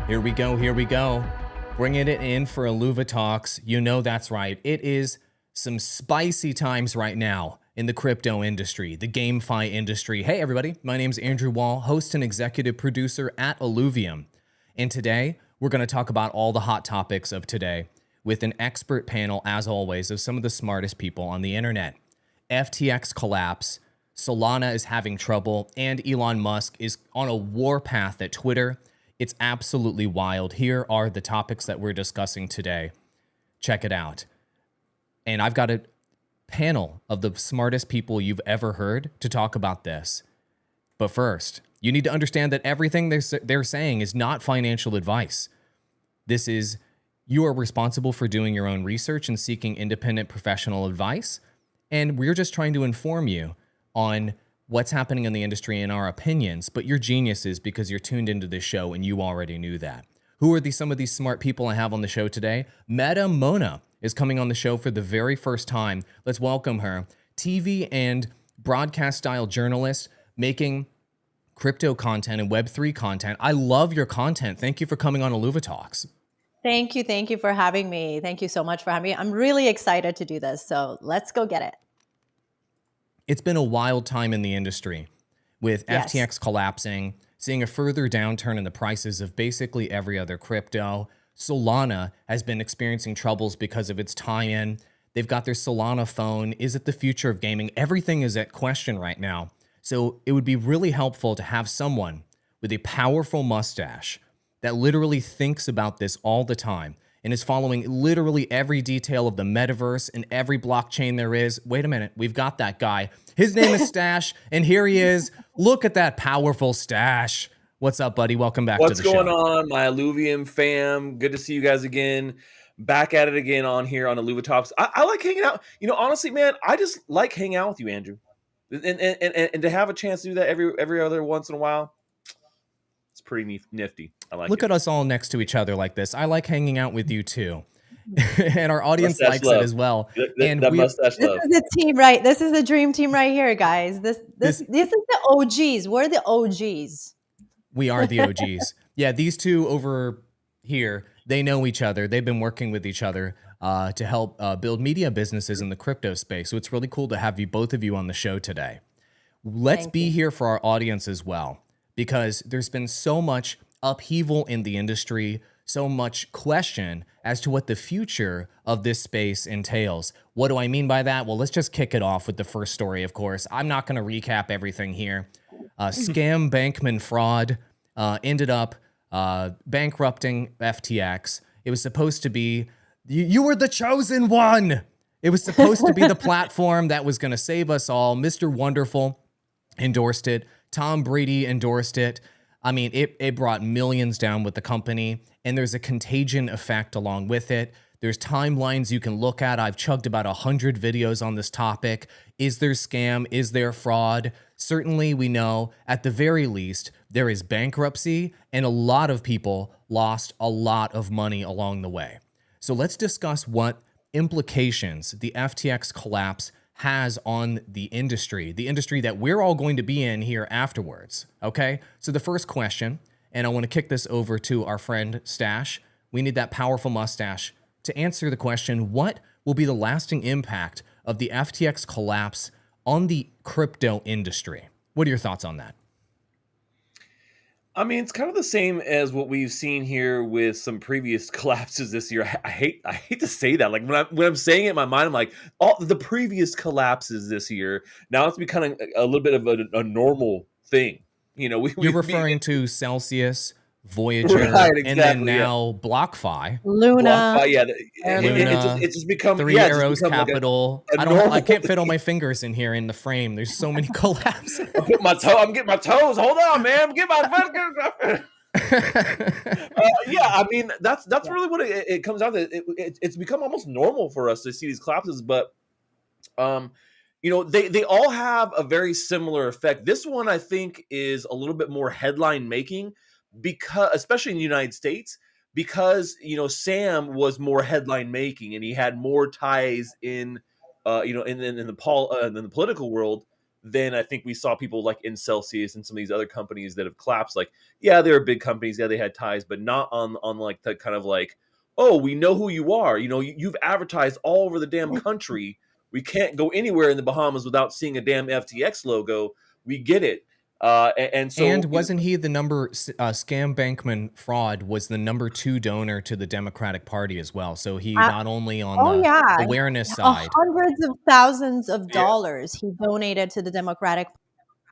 Here we go, here we go. Bringing it in for Illuva Talks. You know that's right. It is some spicy times right now in the crypto industry, the GameFi industry. Hey everybody, my name's Andrew Wall, host and executive producer at Illuvium. And today, we're going to talk about all the hot topics of today with an expert panel, as always, of some of the smartest people on the internet. FTX collapse, Solana is having trouble, and Elon Musk is on a warpath at Twitter. It's absolutely wild. Here are the topics that we're discussing today. Check it out. And I've got a panel of the smartest people you've ever heard to talk about this. But first, you need to understand that everything they're saying is not financial advice. This is, you are responsible for doing your own research and seeking independent professional advice. And we're just trying to inform you on what's happening in the industry and our opinions, but you're geniuses because you're tuned into this show and you already knew that. Who are some of these smart people I have on the show today? MetaMona is coming on the show for the very first time. Let's welcome her. TV and broadcast style journalist making crypto content and Web3 content. I love your content. Thank you for coming on Illuva Talks. Thank you. Thank you for having me. Thank you so much for having me. I'm really excited to do this. So let's go get it. It's been a wild time in the industry with FTX collapsing, seeing a further downturn in the prices of basically every other crypto. Solana has been experiencing troubles because of its tie-in. They've got their Solana phone. Is it the future of gaming? Everything is at question right now. So it would be really helpful to have someone with a powerful mustache that literally thinks about this all the time and is following literally every detail of the metaverse and every blockchain there is. Wait a minute, we've got that guy. His name is Stash, and here he is. Look at that powerful Stash. What's up, buddy? Welcome back to the show. What's going on, my Illuvium fam? Good to see you guys again. Back at it again on here on Illuva Talks. I like hanging out. You know, honestly, man, I just like hanging out with you, Andrew. And to have a chance to do that every other once in a while, it's pretty nifty. I like it. Look at us all next to each other like this. I like hanging out with you too. And our audience mustache likes love. it as well. And mustache love. This is the team, right? This is the dream team right here, guys. This is the OGs. We're the OGs. We are the OGs. Yeah, these two over here, they know each other. They've been working with each other to help build media businesses in the crypto space. So it's really cool to have both of you on the show today. Let's be here for our audience as well, because there's been so much upheaval in the industry, so much question as to what the future of this space entails. What do I mean by that? Well, let's just kick it off with the first story, of course. I'm not going to recap everything here. Scam Bankman fraud ended up bankrupting FTX. It was supposed to be, you were the chosen one. It was supposed to be the platform that was going to save us all. Mr. Wonderful endorsed it. Tom Brady endorsed it. I mean, it brought millions down with the company, and there's a contagion effect along with it. There's timelines you can look at. I've chugged about 100 videos on this topic. Is there scam? Is there fraud? Certainly, we know at the very least, there is bankruptcy, and a lot of people lost a lot of money along the way. So let's discuss what implications the FTX collapse has on the industry that we're all going to be in here afterwards, okay? So the first question, and I want to kick this over to our friend Stash. We need that powerful mustache to answer the question, what will be the lasting impact of the FTX collapse on the crypto industry? What are your thoughts on that? I mean, it's kind of the same as what we've seen here with some previous collapses this year. I hate to say that. Like when I'm saying it in my mind, I'm like, all the previous collapses this year. Now it's becoming a little bit of a normal thing. You know, you're referring to Celsius, Voyager, right, exactly, and then now BlockFi. Luna. BlockFi, yeah. Luna, it's just become Three Arrows Capital. Like I can't fit all my fingers in here in the frame. There's so many collapses. I'm getting my toes. Hold on, man. Get my yeah, I mean that's really what it comes down to. It's become almost normal for us to see these collapses, but you know, they all have a very similar effect. This one I think is a little bit more headline making, because especially in the United States, because you know Sam was more headline making and he had more ties in in the political world then I think we saw people like in Celsius and some of these other companies that have collapsed. Like, yeah, they were big companies, yeah, they had ties, but not on like the kind of like, oh, we know who you are. You know, you've advertised all over the damn country. We can't go anywhere in the Bahamas without seeing a damn FTX logo. We get it. And so, And wasn't he the Scam Bankman Fraud was the #2 donor to the Democratic Party as well? So he not only on Oh the yeah, awareness side. hundreds of thousands of Yeah. dollars he donated to the Democratic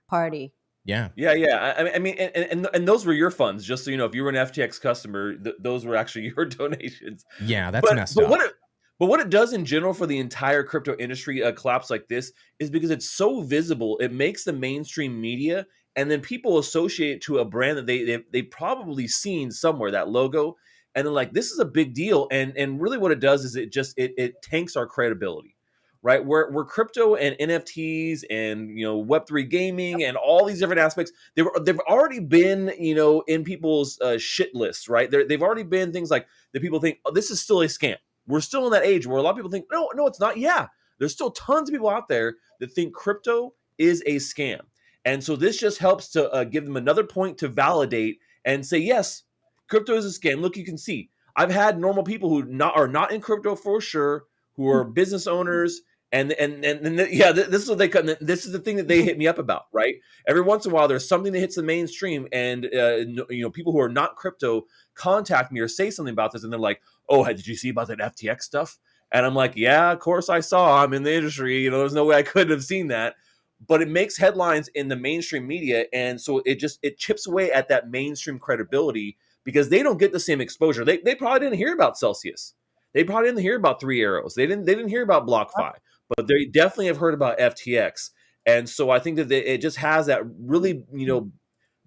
Party. Yeah. Yeah. I mean, and those were your funds. Just so you know, if you were an FTX customer, those were actually your donations. Yeah, that's messed up. What it does in general for the entire crypto industry, a collapse like this, is because it's so visible. It makes the mainstream media, and then people associate it to a brand that they've probably seen somewhere, that logo, and they're like, "This is a big deal." And really, what it does is it tanks our credibility, right? Where crypto and NFTs and Web3 gaming and all these different aspects, they've already been in people's shit lists, right? They've already been things like that people think, oh, this is still a scam. We're still in that age where a lot of people think, no, it's not. Yeah, there's still tons of people out there that think crypto is a scam. And so this just helps to give them another point to validate and say, yes, crypto is a scam. Look, you can see. I've had normal people who are not in crypto for sure, who are business owners, and yeah, this is what they cut. This is the thing that they hit me up about, right? Every once in a while, there's something that hits the mainstream, and people who are not crypto contact me or say something about this, and they're like, "Oh, did you see about that FTX stuff?" And I'm like, "Yeah, of course I saw. I'm in the industry. There's no way I couldn't have seen that." But it makes headlines in the mainstream media, and so it chips away at that mainstream credibility because they don't get the same exposure. They probably didn't hear about Celsius. They probably didn't hear about Three Arrows. They didn't hear about BlockFi, but they definitely have heard about FTX. And so I think that it just has that really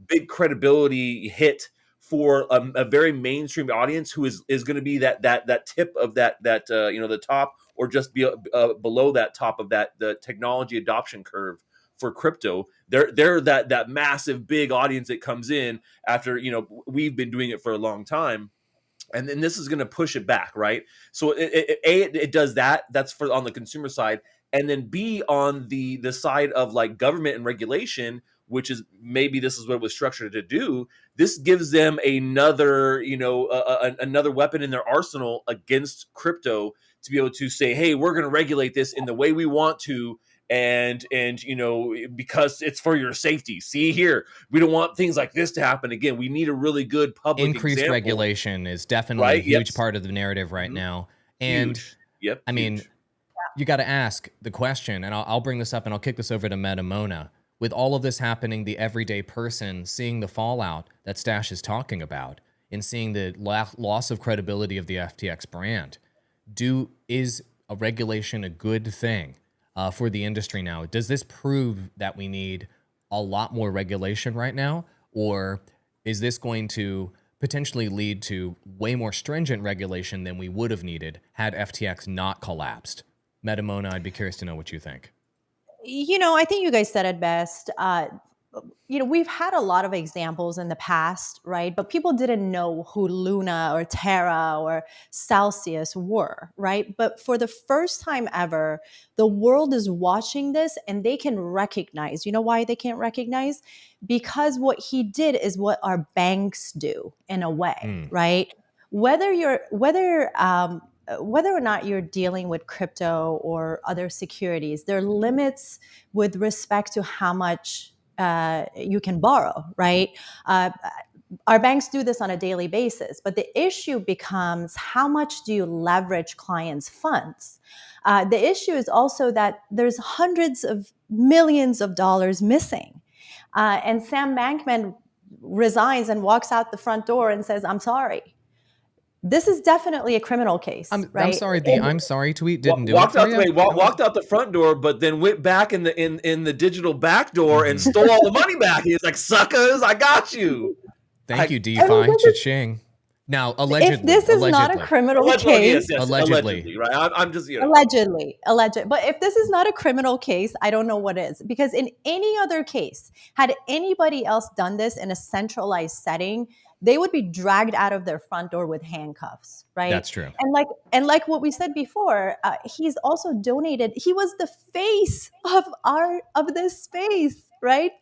big credibility hit for a very mainstream audience who is going to be that tip of that the top, or just be below that top of the technology adoption curve for crypto. They're that massive big audience that comes in after we've been doing it for a long time. And then this is going to push it back, right? So it does that. That's for on the consumer side, and then B, on the side of like government and regulation, which is maybe this is what it was structured to do. This gives them another another weapon in their arsenal against crypto to be able to say, hey, we're going to regulate this in the way we want to. And because it's for your safety. See here, we don't want things like this to happen again. We need a really good public increased example. Regulation is definitely a huge part of the narrative right now. And huge. Yep. I mean, you got to ask the question, and I'll bring this up and I'll kick this over to MetaMona. With all of this happening, the everyday person seeing the fallout that Stash is talking about and seeing the loss of credibility of the FTX brand, is a regulation a good thing for the industry now? Does this prove that we need a lot more regulation right now? Or is this going to potentially lead to way more stringent regulation than we would have needed had FTX not collapsed? MetaMona, I'd be curious to know what you think. I think you guys said it best. We've had a lot of examples in the past, right? But people didn't know who Luna or Terra or Celsius were, right? But for the first time ever, the world is watching this and they can recognize. You know why they can't recognize? Because what he did is what our banks do in a way, right? Whether or not you're dealing with crypto or other securities, there are limits with respect to how much you can borrow, right? Our banks do this on a daily basis, but the issue becomes how much do you leverage clients' funds? The issue is also that there's hundreds of millions of dollars missing. And Sam Bankman resigns and walks out the front door and says, I'm sorry. This is definitely a criminal case, right? I'm sorry. The I'm sorry tweet didn't do walked it out for you? walked out the front door, but then went back in the digital back door and stole all the money back. He's like, suckers, I got you. Thank you, DeFi, cha-ching. Now, allegedly, if this is not a criminal case, yes, allegedly, right? I'm just allegedly. But if this is not a criminal case, I don't know what is. Because in any other case, had anybody else done this in a centralized setting, they would be dragged out of their front door with handcuffs, right? That's true. And like what we said before, he's also donated. He was the face of this space, right?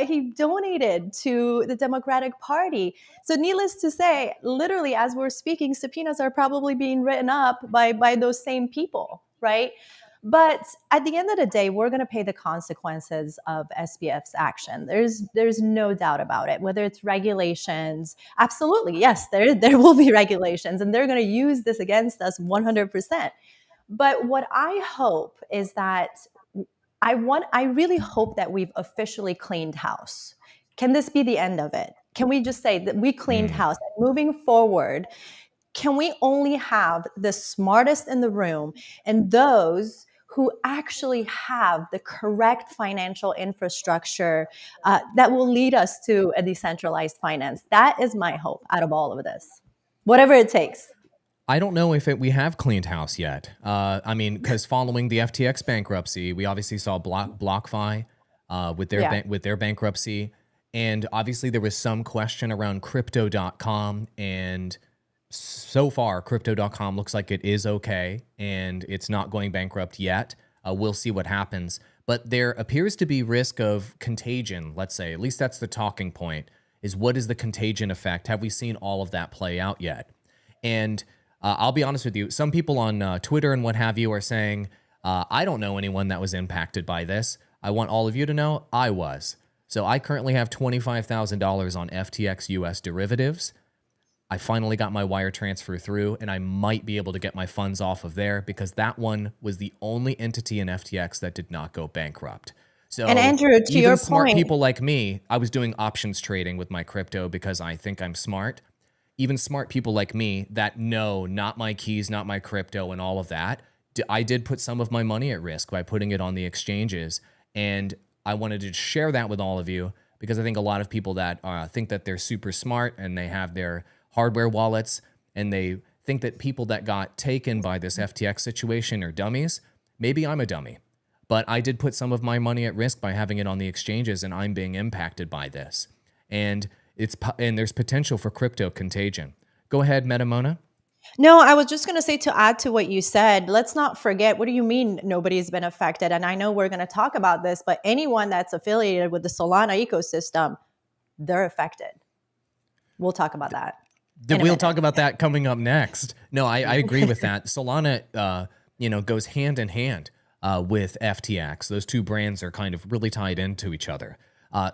He donated to the Democratic Party. So needless to say, literally as we're speaking, subpoenas are probably being written up by those same people, right? But at the end of the day, we're going to pay the consequences of SBF's action. There's no doubt about it. Whether it's regulations, absolutely, yes, there will be regulations, and they're going to use this against us 100%. But what I hope is that I really hope that we've officially cleaned house. Can this be the end of it? Can we just say that we cleaned house? Moving forward, can we only have the smartest in the room and those who actually have the correct financial infrastructure that will lead us to a decentralized finance? That is my hope out of all of this, whatever it takes. I don't know if we have cleaned house yet. I mean, because following the FTX bankruptcy, we obviously saw BlockFi with their bankruptcy, and obviously there was some question around Crypto.com, and so far Crypto.com looks like it is okay, and it's not going bankrupt yet. We'll see what happens, but there appears to be risk of contagion. Let's say, at least that's the talking point. Is what is the contagion effect? Have we seen all of that play out yet? And I'll be honest with you. Some people on Twitter and what have you are saying, I don't know anyone that was impacted by this. I want all of you to know I was. So I currently have $25,000 on FTX US derivatives. I finally got my wire transfer through, and I might be able to get my funds off of there because that one was the only entity in FTX that did not go bankrupt. So, and Andrew, to your smart point, people like me, I was doing options trading with my crypto because I think I'm smart. Even smart people like me that know not my keys, not my crypto and all of that, I did put some of my money at risk by putting it on the exchanges. And I wanted to share that with all of you because I think a lot of people that think that they're super smart and they have their hardware wallets and they think that people that got taken by this FTX situation are dummies. Maybe I'm a dummy, but I did put some of my money at risk by having it on the exchanges, and I'm being impacted by this. And there's potential for crypto contagion. Go ahead, MetaMona. No, I was just going to say, to add to what you said, let's not forget, what do you mean nobody's been affected? And I know we're going to talk about this, but anyone that's affiliated with the Solana ecosystem, they're affected. We'll talk about that. We'll talk about that coming up next. No, I agree with that. Solana, goes hand in hand with FTX. Those two brands are kind of really tied into each other.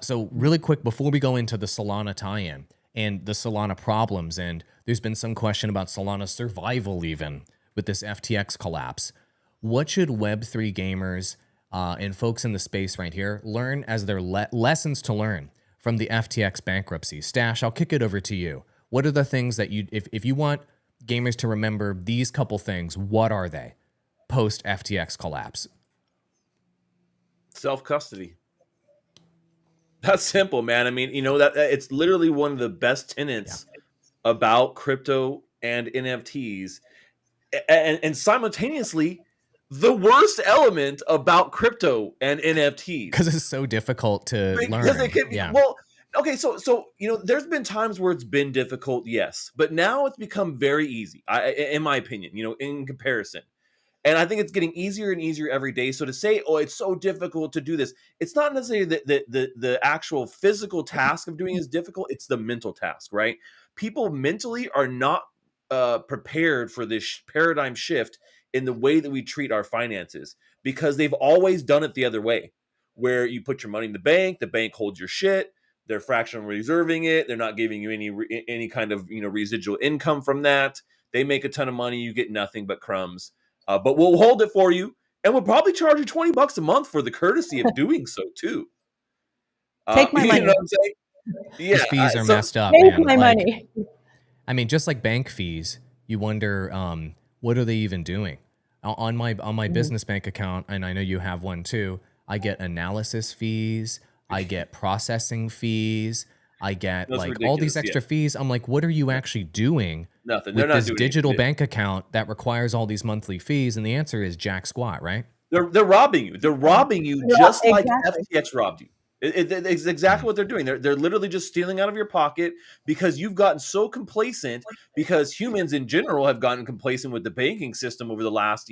So really quick, before we go into the Solana tie-in and the Solana problems, and there's been some question about Solana's survival even with this FTX collapse. What should Web3 gamers and folks in the space right here learn as their lessons to learn from the FTX bankruptcy? Stash, I'll kick it over to you. What are the things that if you want gamers to remember these couple things, what are they post FTX collapse? Self-custody. That's simple, man. I mean, that it's literally one of the best tenets about crypto and NFTs, and simultaneously the worst element about crypto and NFTs, because it's so difficult to learn. Well, okay, so there's been times where it's been difficult, yes, but now it's become very easy. In my opinion, in comparison. And I think it's getting easier and easier every day. So to say, oh, it's so difficult to do this, it's not necessarily the actual physical task of doing it is difficult. It's the mental task, right? People mentally are not prepared for this paradigm shift in the way that we treat our finances, because they've always done it the other way, where you put your money in the bank holds your shit, they're fractionally reserving it, they're not giving you any kind of residual income from that. They make a ton of money, you get nothing but crumbs. But we'll hold it for you, and we'll probably charge you $20 a month for the courtesy of doing so too. Take my money. You know what I'm saying? Yeah, these fees are messed up, take man. my money. I mean, just like bank fees, you wonder what are they even doing? On my business bank account, and I know you have one too, I get analysis fees, I get processing fees, I get all these extra fees. I'm like, what are you actually doing? Nothing. With this digital bank account that requires all these monthly fees? And the answer is jack squat, right? They're robbing you. They're robbing you just like FTX robbed you. It's exactly what they're doing. They're literally just stealing out of your pocket because you've gotten so complacent. Because humans in general have gotten complacent with the banking system over the last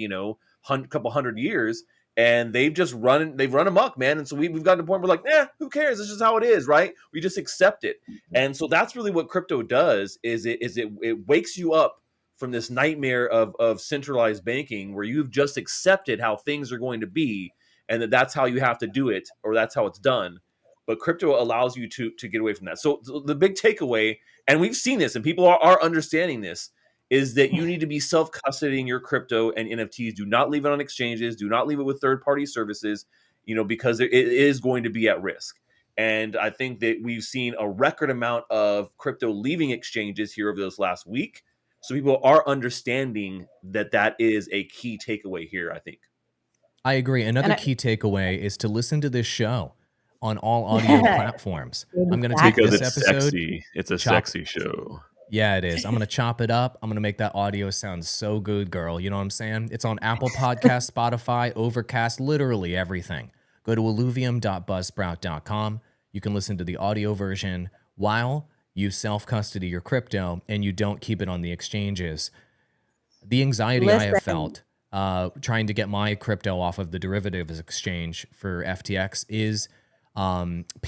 couple hundred years, and they've run amok, man. And so we've gotten to the point where like, who cares? It's just how it is, right? We just accept it. And so that's really what crypto does. It wakes you up from this nightmare of centralized banking where you've just accepted how things are going to be, and that's how you have to do it, or that's how it's done. But crypto allows you to get away from that. So the big takeaway, and we've seen this, and people are understanding this, is that you need to be self-custodying your crypto and NFTs. Do not leave it on exchanges. Do not leave it with third-party services, because it is going to be at risk. And I think that we've seen a record amount of crypto leaving exchanges here over this last week. So people are understanding that is a key takeaway here, I think. I agree. Another key takeaway is to listen to this show on all audio platforms. I'm going to take because this it's episode. Sexy. It's a sexy show. Yeah, it is. I'm going to chop it up. I'm going to make that audio sound so good, girl. You know what I'm saying? It's on Apple Podcasts, Spotify, Overcast, literally everything. Go to illuvium.buzzsprout.com. You can listen to the audio version while you self-custody your crypto and you don't keep it on the exchanges. The anxiety I have felt trying to get my crypto off of the derivatives exchange for FTX is,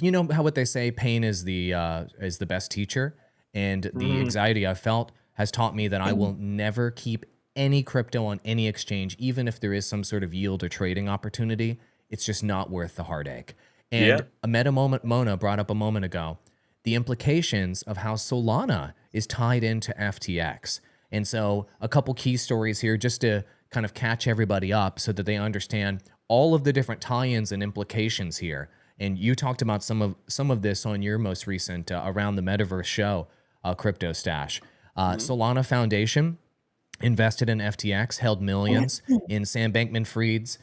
you know how what they say, pain is the best teacher, and the anxiety I've felt has taught me that I will never keep any crypto on any exchange, even if there is some sort of yield or trading opportunity. It's just not worth the heartache. And a MetaMona brought up a moment ago the implications of how Solana is tied into FTX. And so a couple key stories here just to kind of catch everybody up so that they understand all of the different tie-ins and implications here. And you talked about some of this on your most recent Around the Metaverse show, CryptoStache. Solana Foundation invested in FTX, held millions in Sam Bankman-Fried's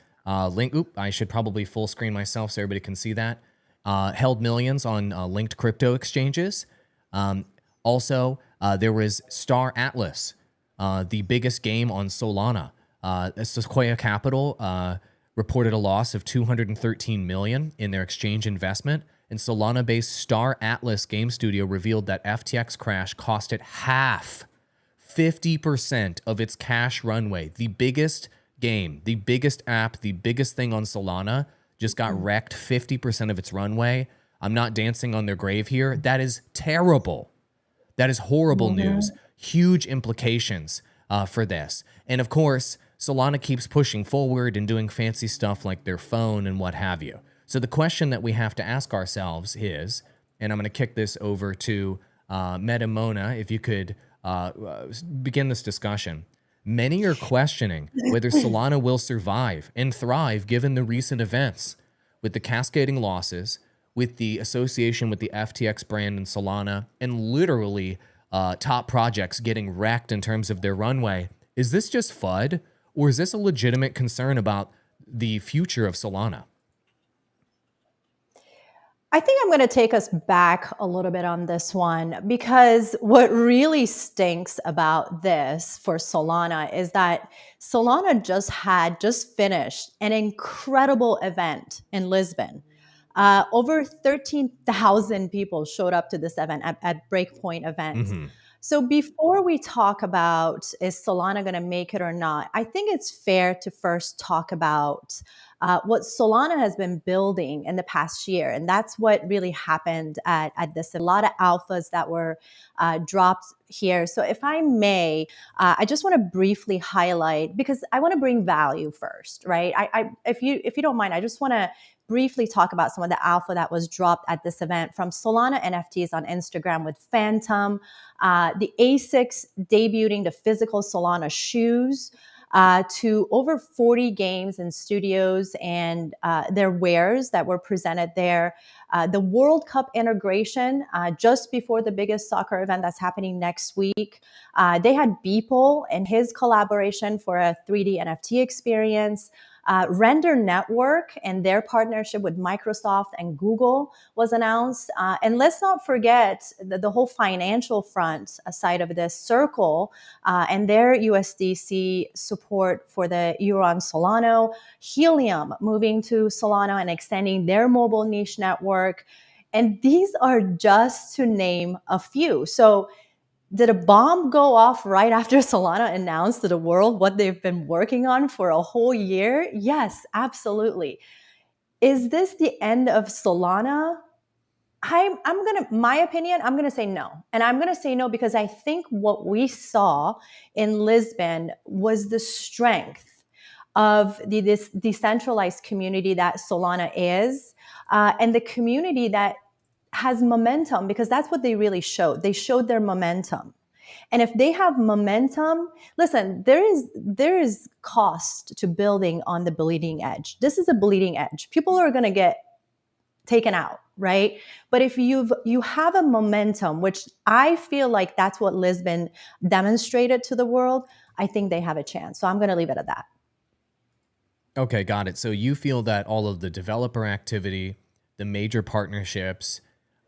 link. I should probably full screen myself so everybody can see that. Held millions on linked crypto exchanges. Also, there was Star Atlas, the biggest game on Solana. Sequoia Capital reported a loss of $213 million in their exchange investment. And Solana-based Star Atlas game studio revealed that FTX crash cost it half, 50% of its cash runway. The biggest game, the biggest app, the biggest thing on Solana just got wrecked, 50% of its runway. I'm not dancing on their grave here. That is terrible. That is horrible news. Huge implications for this. And of course, Solana keeps pushing forward and doing fancy stuff like their phone and what have you. So the question that we have to ask ourselves is, and I'm going to kick this over to MetaMona, if you could begin this discussion. Many are questioning whether Solana will survive and thrive given the recent events with the cascading losses, with the association with the FTX brand and Solana, and literally top projects getting wrecked in terms of their runway. Is this just FUD, or is this a legitimate concern about the future of Solana? I think I'm going to take us back a little bit on this one, because what really stinks about this for Solana is that Solana just finished an incredible event in Lisbon. Over 13,000 people showed up to this event at Breakpoint events. So before we talk about is Solana going to make it or not, I think it's fair to first talk about what Solana has been building in the past year. And that's what really happened at this. A lot of alphas that were dropped here. So if I may, I just want to briefly highlight, because I want to bring value first, right? If you don't mind, I just want to briefly talk about some of the alpha that was dropped at this event from Solana NFTs on Instagram with Phantom, the ASICs debuting the physical Solana shoes, to over 40 games and studios and their wares that were presented there. The World Cup integration just before the biggest soccer event that's happening next week. They had Beeple and his collaboration for a 3D NFT experience. Render Network and their partnership with Microsoft and Google was announced. And let's not forget the whole financial front side of this, Circle and their USDC support for the Euro on Solana, Helium moving to Solana and extending their mobile niche network. And these are just to name a few. So did a bomb go off right after Solana announced to the world what they've been working on for a whole year? Yes, absolutely. Is this the end of Solana? My opinion, I'm gonna say no. And I'm gonna say no because I think what we saw in Lisbon was the strength of this decentralized community that Solana is, and the community that has momentum, because that's what they really showed. They showed their momentum. And if they have momentum, listen, there is cost to building on the bleeding edge. This is a bleeding edge. People are going to get taken out, right? But if you have a momentum, which I feel like that's what Lisbon demonstrated to the world, I think they have a chance. So I'm going to leave it at that. Okay, got it. So you feel that all of the developer activity, the major partnerships,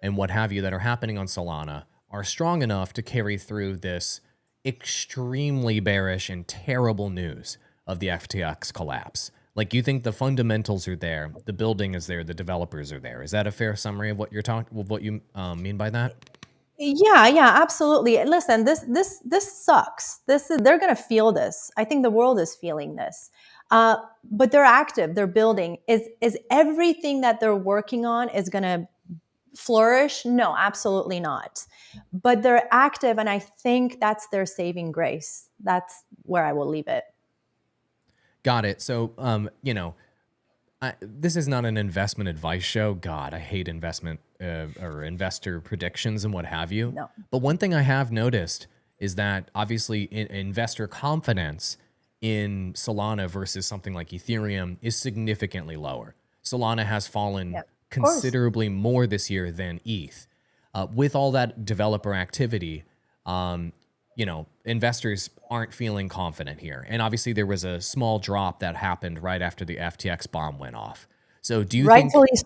and what have you that are happening on Solana are strong enough to carry through this extremely bearish and terrible news of the FTX collapse. Like, you think the fundamentals are there, the building is there, the developers are there. Is that a fair summary of what you're what you mean by that? Yeah, absolutely. Listen, this sucks. They're gonna feel this. I think the world is feeling this. But they're active. They're building. Is everything that they're working on is gonna flourish? No, absolutely not. But they're active, and I think that's their saving grace. That's where I will leave it. Got it. So, this is not an investment advice show. God, I hate investment or investor predictions and what have you. No. But one thing I have noticed is that obviously investor confidence in Solana versus something like Ethereum is significantly lower. Solana has fallen considerably more this year than ETH. With all that developer activity, investors aren't feeling confident here. And obviously there was a small drop that happened right after the FTX bomb went off. So do you think... Rightfully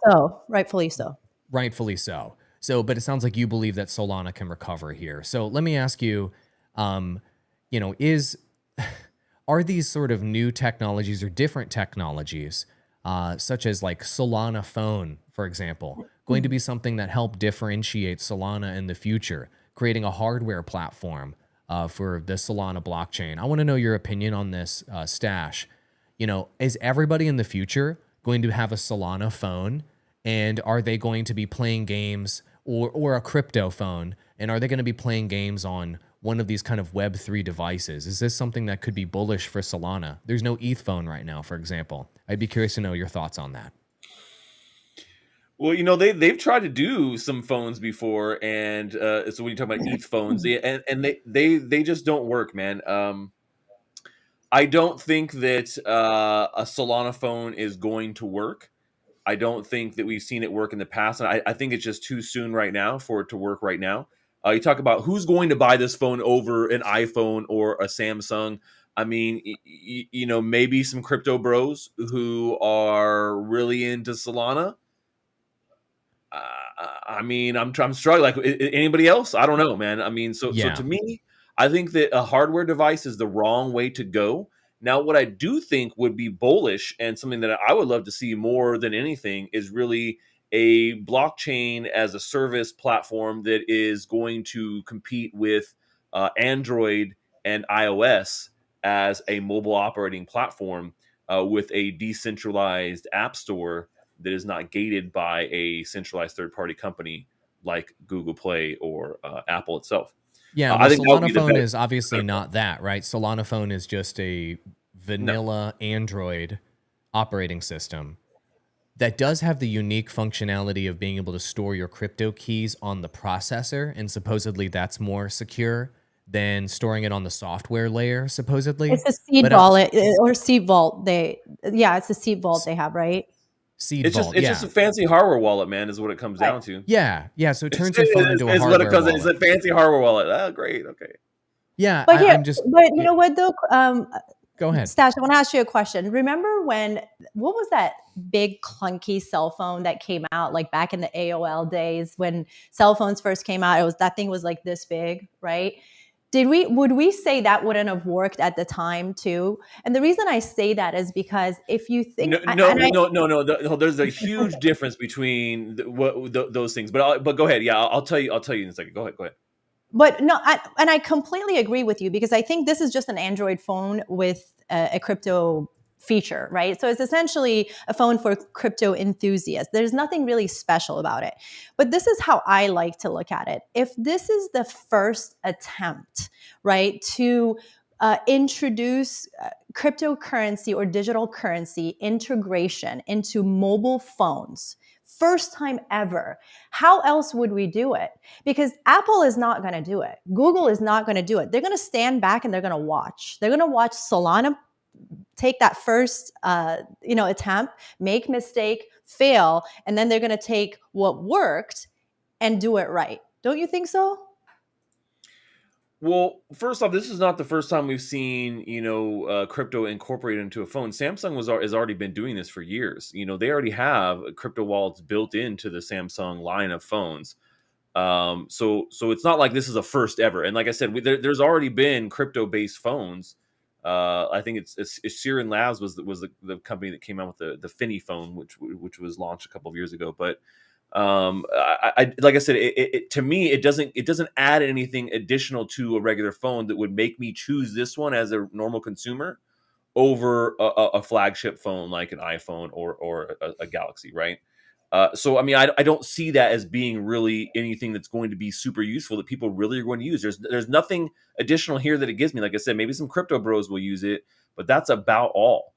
so. Rightfully so. So, but it sounds like you believe that Solana can recover here. So let me ask you, are these sort of new technologies or different technologies, such as like Solana phone, for example, going to be something that help differentiate Solana in the future, creating a hardware platform for the Solana blockchain? I want to know your opinion on this, Stash. Is everybody in the future going to have a Solana phone? And are they going to be playing games or a crypto phone? And are they going to be playing games on one of these kind of Web3 devices? Is this something that could be bullish for Solana? There's no ETH phone right now, for example. I'd be curious to know your thoughts on that. Well, they've tried to do some phones before, and so when you talk about ETH phones, and they just don't work, man. I don't think that a Solana phone is going to work. I don't think that we've seen it work in the past, and I think it's just too soon right now for it to work right now. You talk about who's going to buy this phone over an iPhone or a Samsung. I mean, maybe some crypto bros who are really into Solana. I'm struggling. Like anybody else, I don't know, man. I mean, so to me, I think that a hardware device is the wrong way to go. Now, what I do think would be bullish and something that I would love to see more than anything is really a blockchain as a service platform that is going to compete with Android and iOS as a mobile operating platform with a decentralized app store that is not gated by a centralized third-party company like Google Play or Apple itself. Yeah, well, Solana phone is obviously not that, right? Solana phone is just a vanilla Android operating system that does have the unique functionality of being able to store your crypto keys on the processor, and supposedly that's more secure than storing it on the software layer, supposedly. It's a seed wallet or seed vault. It's a seed vault they have, right? It's just a fancy hardware wallet, man, is what it comes down to. Yeah. So it turns your phone into a hardware wallet. It's a fancy hardware wallet. Oh, great. Okay. Yeah, but you know what though? Go ahead. Stash, I want to ask you a question. Remember what was that big clunky cell phone that came out like back in the AOL days when cell phones first came out? That thing was like this big, right? Would we say that wouldn't have worked at the time too? And the reason I say that is because if you think, No. There's a huge difference between those things. But go ahead. Yeah, I'll tell you in a second. Go ahead. But no, I completely agree with you because I think this is just an Android phone with a crypto feature, right? So it's essentially a phone for crypto enthusiasts. There's nothing really special about it. But this is how I like to look at it. If this is the first attempt, right, to introduce cryptocurrency or digital currency integration into mobile phones, first time ever, how else would we do it? Because Apple is not going to do it. Google is not going to do it. They're going to stand back and they're going to watch. They're going to watch Solana take that first attempt, make mistake, fail, and then they're going to take what worked and do it right. Don't you think so? Well, first off, this is not the first time we've seen, crypto incorporated into a phone. Samsung has already been doing this for years. They already have crypto wallets built into the Samsung line of phones. So it's not like this is a first ever. And like I said, there's already been crypto-based phones. I think it's Sirin Labs was the company that came out with the Finny phone, which was launched a couple of years ago. But like I said, to me, it doesn't add anything additional to a regular phone that would make me choose this one as a normal consumer over a flagship phone like an iPhone or a Galaxy, right? So I mean, I don't see that as being really anything that's going to be super useful that people really are going to use. There's nothing additional here that it gives me. Like I said, maybe some crypto bros will use it, but that's about all.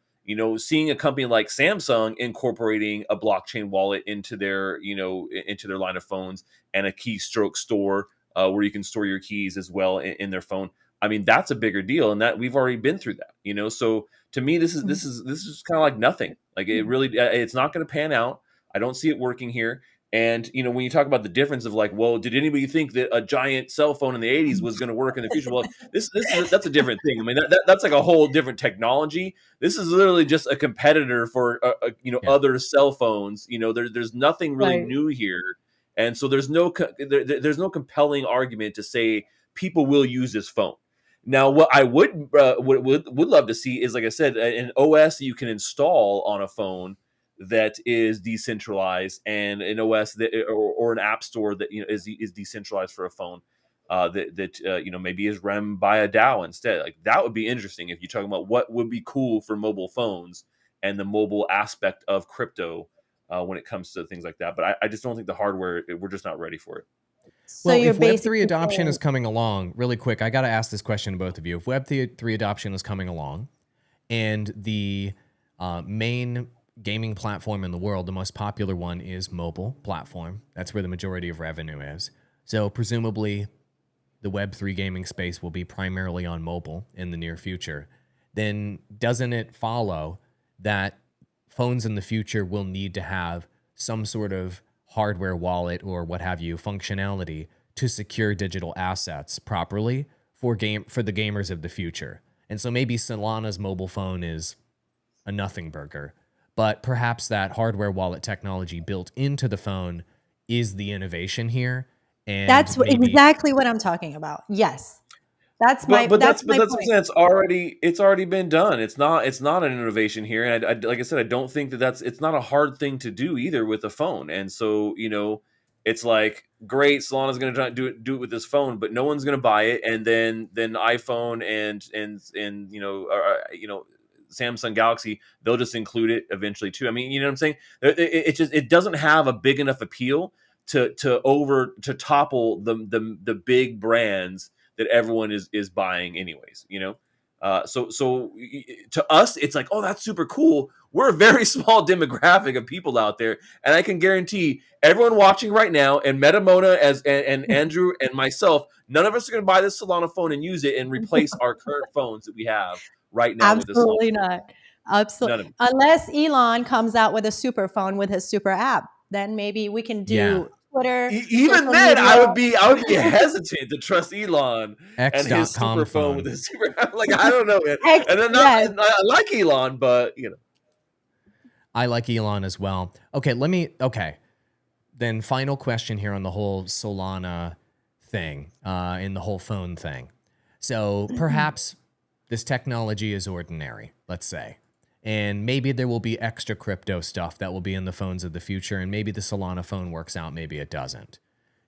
Seeing a company like Samsung incorporating a blockchain wallet into their line of phones and a keystroke store where you can store your keys as well in their phone. I mean, that's a bigger deal, and that we've already been through that. So to me, this is kind of like nothing. Like it really, it's not going to pan out. I don't see it working here. And when you talk about the difference of like, well, did anybody think that a giant cell phone in the 80s was going to work in the future? Well, that's a different thing. I mean, that's like a whole different technology. This is literally just a competitor for other cell phones. There's nothing really new here, and so there's no compelling argument to say people will use this phone. Now, what I would love to see is, like I said, an OS that you can install on a phone that is decentralized, and an OS that or an app store that is decentralized for a phone that maybe is run by a DAO instead. Like that would be interesting if you're talking about what would be cool for mobile phones and the mobile aspect of crypto when it comes to things like that. But I just don't think the hardware, we're just not ready for it. So well, if Web3 adoption is coming along, really quick, I got to ask this question to both of you. If Web3 adoption is coming along and the main gaming platform in the world, the most popular one is mobile platform. That's where the majority of revenue is. So presumably the Web3 gaming space will be primarily on mobile in the near future. Then doesn't it follow that phones in the future will need to have some sort of hardware wallet or what have you functionality to secure digital assets properly for the gamers of the future? And so maybe Solana's mobile phone is a nothing burger, but perhaps that hardware wallet technology built into the phone is the innovation here. And that's exactly what I'm talking about. Yes. That's my point. It's already been done. It's not an innovation here. And I like I said, I don't think it's not a hard thing to do either with a phone. And so, it's like, great, Solana's going to do it with this phone, but no one's going to buy it. And then iPhone and Samsung Galaxy, they'll just include it eventually too. I mean, you know what I'm saying? It doesn't have a big enough appeal to topple the big brands that everyone is buying anyways, So to us, it's like, oh, that's super cool. We're a very small demographic of people out there, and I can guarantee everyone watching right now, and MetaMona and Andrew and myself, none of us are going to buy this Solana phone and use it and replace our current phones that we have right now. Absolutely not. Absolutely. Unless Elon comes out with a super phone with his super app, then maybe we can do Twitter, Even social then, media. I would be hesitant to trust Elon and his X.com super phone phone. with his super. Like, I don't know, man. X, And then yes. I like Elon, but I like Elon as well. Okay, then final question here on the whole Solana thing, in the whole phone thing. So perhaps this technology is ordinary, let's say, and maybe there will be extra crypto stuff that will be in the phones of the future, and maybe the Solana phone works out, maybe it doesn't.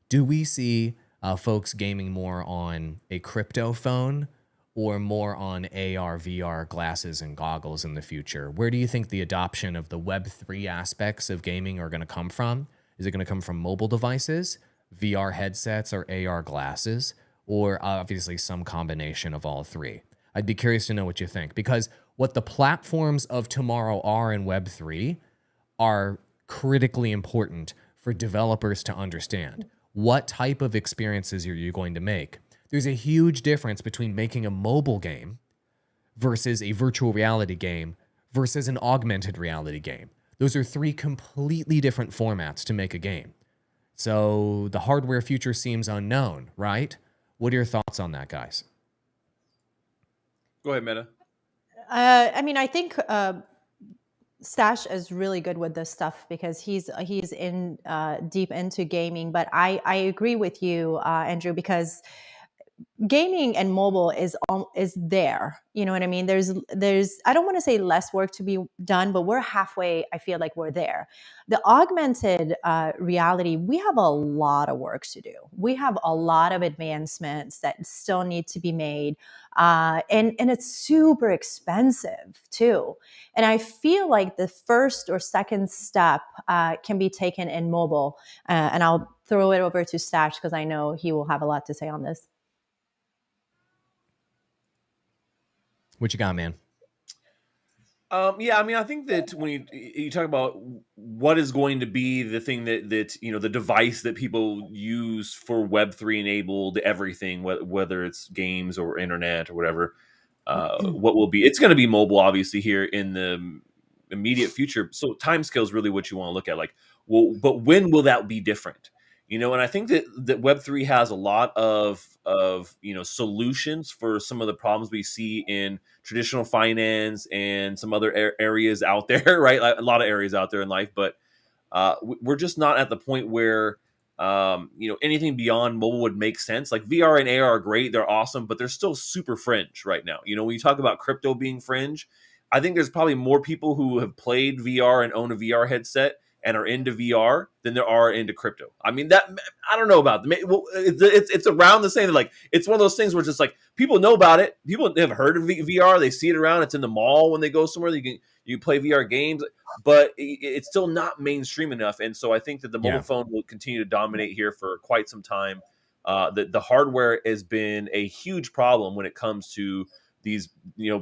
Do we see folks gaming more on a crypto phone or more on AR, VR glasses and goggles in the future? Where do you think the adoption of the Web3 aspects of gaming are going to come from? Is it going to come from mobile devices, VR headsets, or AR glasses, or obviously some combination of all three? I'd be curious to know what you think, because what the platforms of tomorrow are in Web3 are critically important for developers to understand. What type of experiences are you going to make? There's a huge difference between making a mobile game versus a virtual reality game versus an augmented reality game. Those are three completely different formats to make a game. So the hardware future seems unknown, right? What are your thoughts on that, guys? go ahead, Meta. I mean, I think Stash is really good with this stuff because he's in deep into gaming. But I agree with you, Andrew, because gaming and mobile is there. You know what I mean? There's I don't want to say less work to be done, but we're halfway. I feel like we're there. The augmented reality, we have a lot of work to do. We have a lot of advancements that still need to be made, and it's super expensive too. And I feel like the first or second step can be taken in mobile. And I'll throw it over to Stash because I know he will have a lot to say on this. What you got, man? Yeah, I mean, I think that when you talk about what is going to be the thing that the device that people use for Web3 enabled everything, whether it's games or internet or whatever, what will be? It's going to be mobile, obviously, here in the immediate future. So timescale is really what you want to look at. Like, well, but when will that be different? And I think that Web3 has a lot of solutions for some of the problems we see in traditional finance and some other areas out there, right? Like, a lot of areas out there in life, but we're just not at the point where anything beyond mobile would make sense. Like, VR and AR are great, they're awesome, but they're still super fringe right now. When you talk about crypto being fringe, I think there's probably more people who have played VR and own a VR headset and are into VR than there are into crypto. I mean, that I don't know about it's around the same. Like, it's one of those things where just like people know about it. People have heard of VR. They see it around. It's in the mall when they go somewhere. You play VR games, but it's still not mainstream enough. And so I think that the mobile phone will continue to dominate here for quite some time. The hardware has been a huge problem when it comes to these,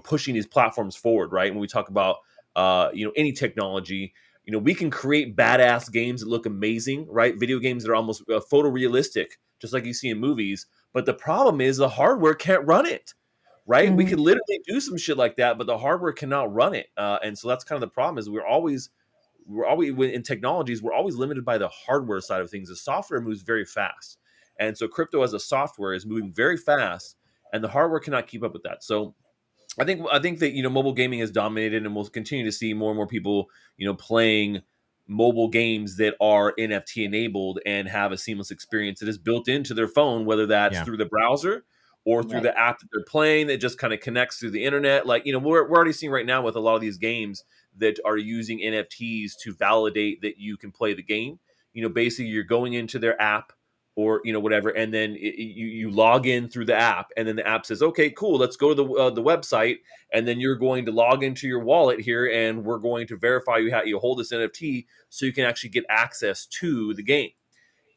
pushing these platforms forward, right? When we talk about, any technology, we can create badass games that look amazing, right? Video games that are almost photorealistic, just like you see in movies. But the problem is the hardware can't run it, right? We could literally do some shit like that, but the hardware cannot run it. And so that's kind of the problem is we're always in technologies, we're always limited by the hardware side of things. The software moves very fast. And so crypto as a software is moving very fast and the hardware cannot keep up with that. So I think that mobile gaming has dominated, and we'll continue to see more and more people playing mobile games that are NFT enabled and have a seamless experience that is built into their phone, whether that's through the browser or through the app that they're playing that just kind of connects through the internet. Like, we're already seeing right now with a lot of these games that are using NFTs to validate that you can play the game. Basically you're going into their app or whatever, and then you log in through the app, and then the app says, okay, cool, let's go to the website, and then you're going to log into your wallet here, and we're going to verify you hold this NFT so you can actually get access to the game.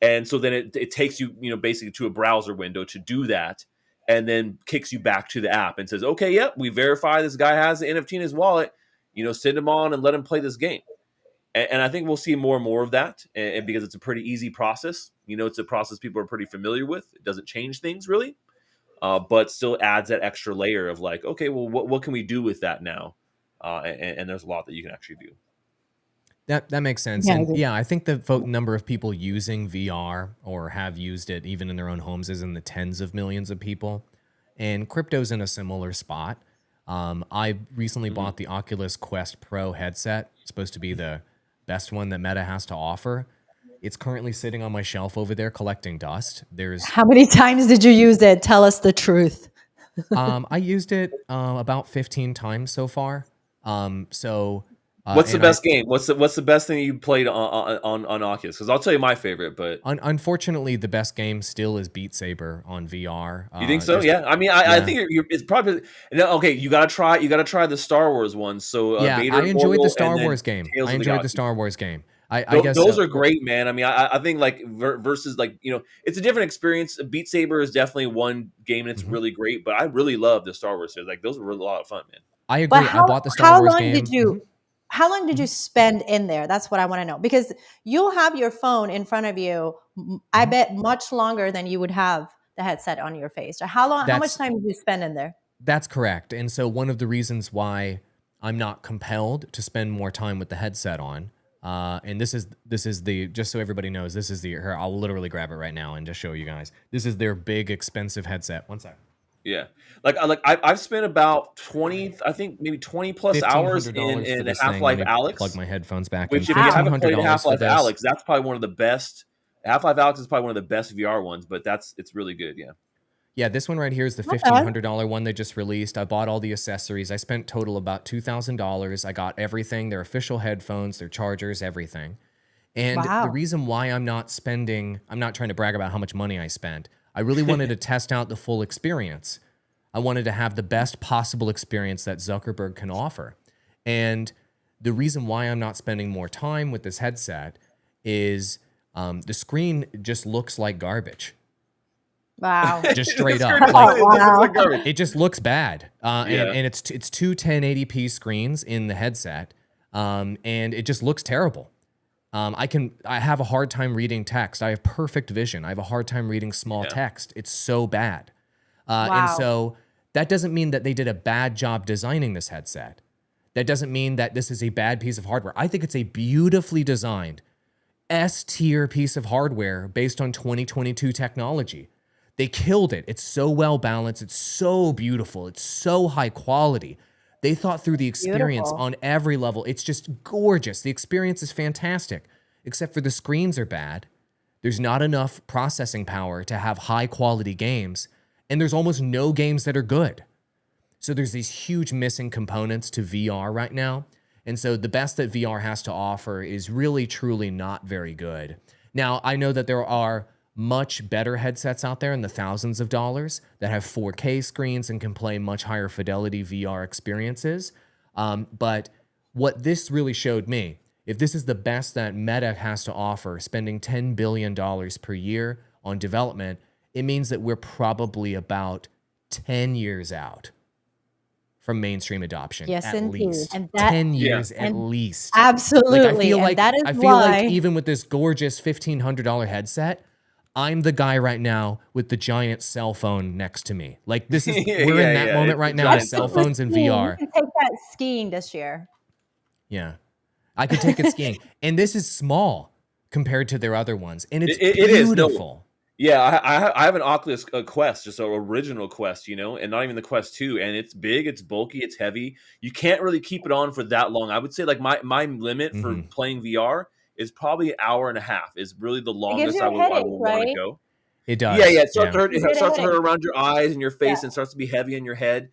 And so then it takes you basically to a browser window to do that, and then kicks you back to the app and says, okay, yep, we verify this guy has the NFT in his wallet, send him on and let him play this game. And I think we'll see more and more of that, and because it's a pretty easy process. It's a process people are pretty familiar with. It doesn't change things really, but still adds that extra layer of like, okay, well, what can we do with that now? And there's a lot that you can actually do. That makes sense. Yeah, I And do. yeah, I think the number of people using VR or have used it even in their own homes is in the tens of millions of people. And crypto's in a similar spot. I recently bought the Oculus Quest Pro headset. It's supposed to be the best one that Meta has to offer. It's currently sitting on my shelf over there collecting dust. There's How many times did you use it? Tell us the truth. I used it about 15 times so far. What's the And best game? What's the best thing you played on Oculus? Because I'll tell you my favorite, but unfortunately, the best game still is Beat Saber on VR. you think so? Yeah. I mean, I think it's probably okay. You gotta try the Star Wars ones. So Yeah, Vader I enjoyed Immortal, the Star and then Wars game. Tales I of the enjoyed the Galaxy. Star Wars game. I guess Those are great, man. I mean, I think like versus like it's a different experience. Beat Saber is definitely one game, and it's really great. But I really love the Star Wars series. Like those were really a lot of fun, man. I But agree. I bought the Star Wars game. how long did you spend in there? That's what I want to know, because you'll have your phone in front of you. I bet much longer than you would have the headset on your face. So how much time did you spend in there? That's correct. And so one of the reasons why I'm not compelled to spend more time with the headset on, and this is the, just so everybody knows, this is the, here, I'll literally grab it right now and just show you guys. This is their big expensive headset. One sec. Yeah, I've spent about 20, I think maybe 20 plus hours in Half-Life Alex. Plug my headphones back Which, in. if you haven't played $1,500 Half-Life for this. Alex, that's probably one of the best. Half-Life Alex is probably one of the best VR ones, but it's really good. Yeah. Yeah, this one right here is the $1,500 one they just released. I bought all the accessories. I spent total about $2,000. I got everything, their official headphones, their chargers, everything. And the reason why I'm not trying to brag about how much money I spent. I really wanted to test out the full experience. I wanted to have the best possible experience that Zuckerberg can offer. And the reason why I'm not spending more time with this headset is the screen just looks like garbage. Wow. Just straight up. It just looks bad. And it's two 1080p screens in the headset. And it just looks terrible. I have a hard time reading text. I have perfect vision. I have a hard time reading small text. It's so bad. And so that doesn't mean that they did a bad job designing this headset. That doesn't mean that this is a bad piece of hardware. I think it's a beautifully designed S-tier piece of hardware based on 2022 technology. They killed it. It's so well balanced. It's so beautiful. It's so high quality. They thought through the experience on every level. It's just gorgeous. The experience is fantastic, except for the screens are bad. There's not enough processing power to have high quality games. And there's almost no games that are good. So there's these huge missing components to VR right now. And so the best that VR has to offer is really, truly not very good. Now, I know that there are much better headsets out there in the thousands of dollars that have 4K screens and can play much higher fidelity VR experiences. But what this really showed me, if this is the best that Meta has to offer, spending $10 billion per year on development, it means that we're probably about 10 years out from mainstream adoption. Yes, at indeed. least. And that, 10 years at least. Absolutely. I feel why like even with this gorgeous $1,500 headset, I'm the guy right now with the giant cell phone next to me. Like this is we're in that moment right now with cell phones and VR. You can take that skiing this year. Yeah. I could take it skiing. And this is small compared to their other ones. And it's It is. beautiful. Yeah, I have an Oculus Quest, just an original Quest, and not even the Quest 2. And it's big, it's bulky, it's heavy. You can't really keep it on for that long. I would say like my limit for playing VR is probably an hour and a half. Is really the longest I would want to go. It does. Yeah. It starts to hurt around your eyes and your face, and starts to be heavy in your head.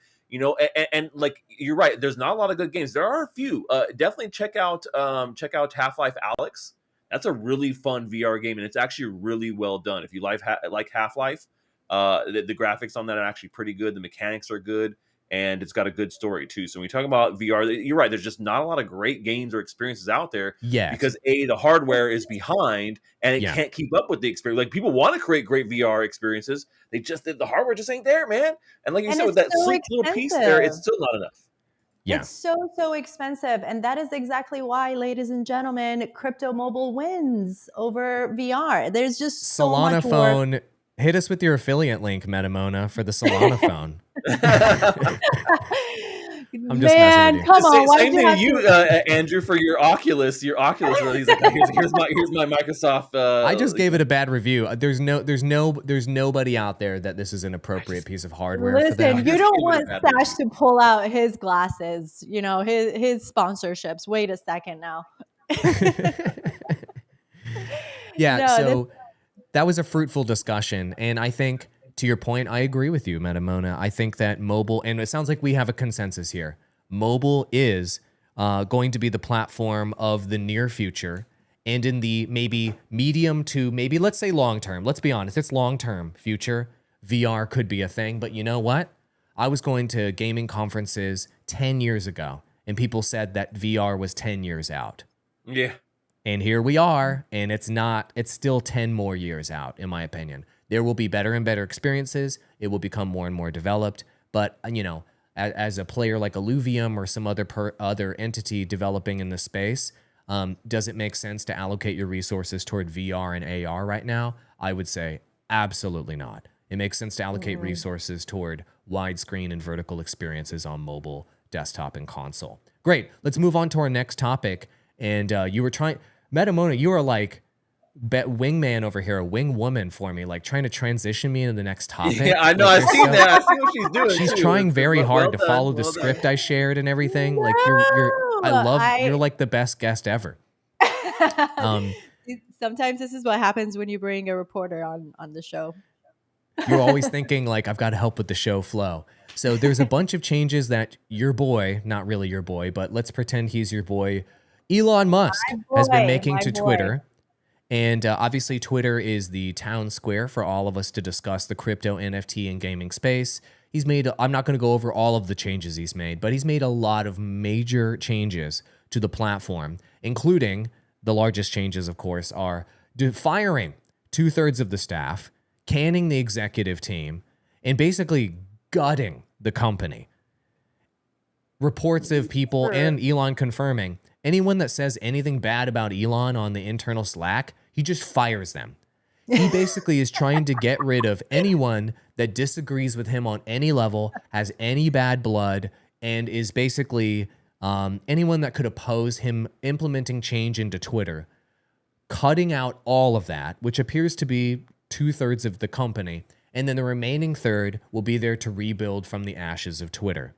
And like you're right. There's not a lot of good games. There are a few. Definitely check out Half-Life Alex. That's a really fun VR game, and it's actually really well done. If you like Half-Life, the graphics on that are actually pretty good. The mechanics are good, and it's got a good story too. So when we talk about VR, you're right. There's just not a lot of great games or experiences out there. Yeah. Because the hardware is behind, and it can't keep up with the experience. Like people want to create great VR experiences, the hardware just ain't there, man. And like you said, with that sleek little piece there, it's still not enough. Yeah. It's so expensive. And that is exactly why, ladies and gentlemen, crypto mobile wins over VR. There's just so Solana much phone. work. Hit us with your affiliate link, MetaMona, for the Solana phone. I'm just messing with Man, you. come on. Why Same did you thing have to you, to? Andrew, for your Oculus. Your Oculus, where he's like, here's my Microsoft. I just gave it a bad review. There's nobody out there that this is an appropriate piece of hardware for Listen, them. you just don't gave it a want bad Sash review. to pull out his glasses, his sponsorships. Wait a second now. Yeah, No, this so that was a fruitful discussion. And I think, to your point, I agree with you, MetaMona. I think that mobile, and it sounds like we have a consensus here, mobile is going to be the platform of the near future. And in the maybe medium to maybe, let's say long term, let's be honest, it's long term future, VR could be a thing. But you know what? I was going to gaming conferences 10 years ago, and people said that VR was 10 years out. Yeah. And here we are, and it's still 10 more years out, in my opinion. There will be better and better experiences. It will become more and more developed. But, as a player like Illuvium or some other entity developing in the space, does it make sense to allocate your resources toward VR and AR right now? I would say absolutely not. It makes sense to allocate resources toward widescreen and vertical experiences on mobile, desktop, and console. Great. Let's move on to our next topic. And you were trying... MetaMona, you are like wingman over here, a wing woman for me, like trying to transition me into the next topic. Yeah, I know. Like, I've seen that. I see what she's doing. She's too. trying very Well hard to done, follow the well done. script I shared and everything. No, Like you're like the best guest ever. Sometimes this is what happens when you bring a reporter on the show. You're always thinking like, I've got to help with the show flow. So there's a bunch of changes that your boy, not really your boy, but let's pretend he's your boy, Elon Musk has been making to Twitter. And obviously Twitter is the town square for all of us to discuss the crypto, NFT, and gaming space. I'm not going to go over all of the changes he's made, but he's made a lot of major changes to the platform, including the largest changes, of course, are firing 2/3 of the staff, canning the executive team, and basically gutting the company. Reports of people and Elon confirming anyone that says anything bad about Elon on the internal Slack, he just fires them. He basically is trying to get rid of anyone that disagrees with him on any level, has any bad blood, and is basically anyone that could oppose him implementing change into Twitter, cutting out all of that, which appears to be 2/3 of the company, and then the remaining third will be there to rebuild from the ashes of Twitter.